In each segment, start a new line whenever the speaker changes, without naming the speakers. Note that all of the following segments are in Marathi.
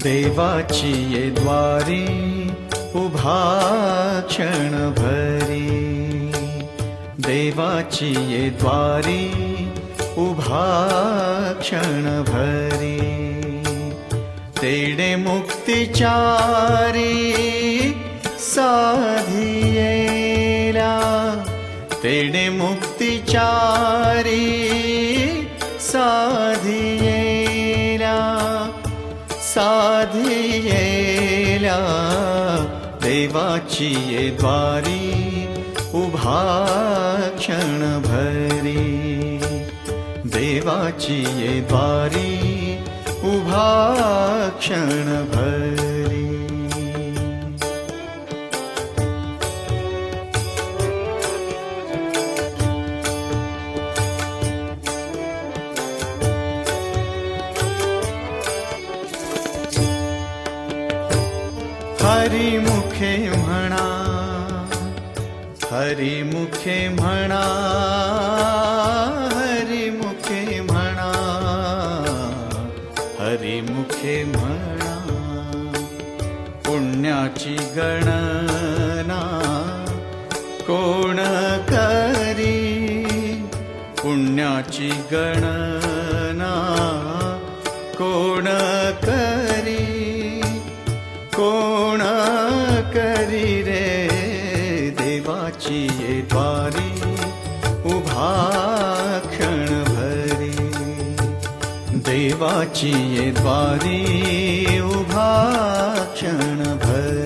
देवाची ये द्वारी उभा क्षण भरी, देवाची ये द्वारी उभा क्षण भरी, तेडे मुक्तिचारी साधियेला, तेडे मुक्तिचारी साधियेला, साधियेला, देवाची ये द्वारी उभा क्षण भरी, देवाची ये द्वारी उभा क्षण भरी. हरिमुखे म्हणा, हरिमुखे म्हणा, हरिमुखे म्हणा, हरिमुखे म्हणा, पुण्याची गणना कोण करी, पुण्याची गणना कोण करी, कोण करी रे, देवाची ये द्वारी उभा क्षण भरी, देवाची ये द्वारी उभा क्षण भरी.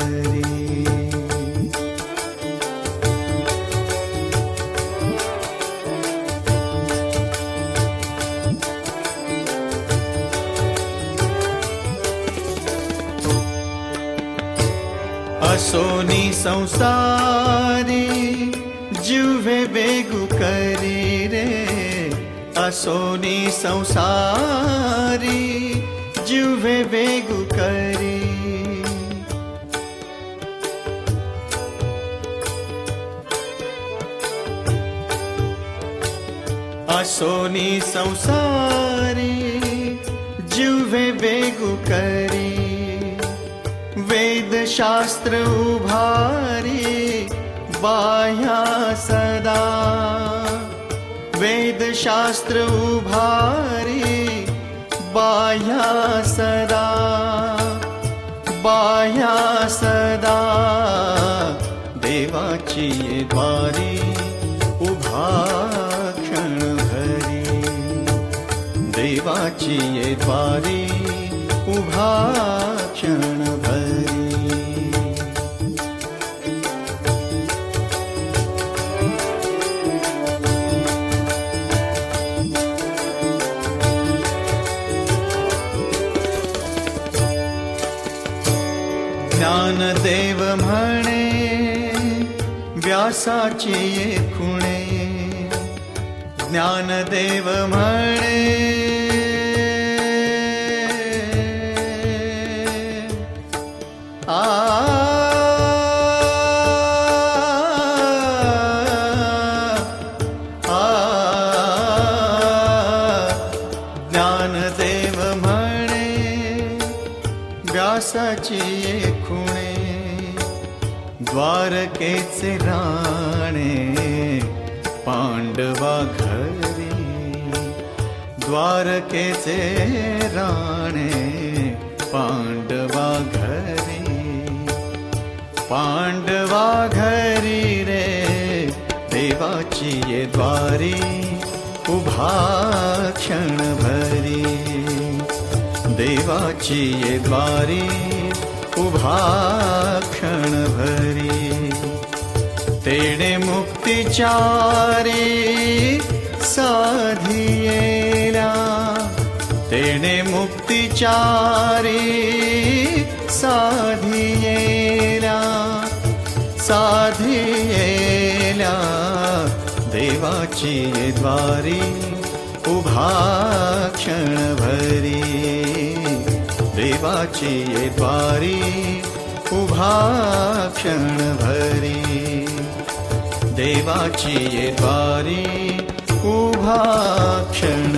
असोनी संसारी जुवे बेगु करी रे, असोनी संसारी जुवे बेगु करी, असोनी संसारी जुवे बेगु करी, वेदशास्त्र उभारी बाह्या सदा, वेदशास्त्र उभारी बाह्या सदा, बाह्या सदा, देवाची ये द्वारी उभा क्षण भरी, देवाची ये द्वारी उभा क्षण भरी. ज्ञानदेव म्हणे व्यासाची ये खुणे, ज्ञानदेव म्हणे ज्ञानदेव म्हणे व्यासाची ये खुणे, द्वारकेचे राणे पांडवा घरी, द्वारकेचे राणे पांडवा घरी, पांडवा घरी रे, देवाची ये द्वारी उभा क्षण भरी, देवाची ये द्वारी उभा क्षण भरी, तेडे मुक्तिचारी साधियेला, तेडे मुक्तिचारी साधियेला, साधियेला, देवाची ये द्वारी उभा क्षण भरी, देवाची ये द्वारी उभा क्षण भरी, देवाची ये द्वारी उभा क्षण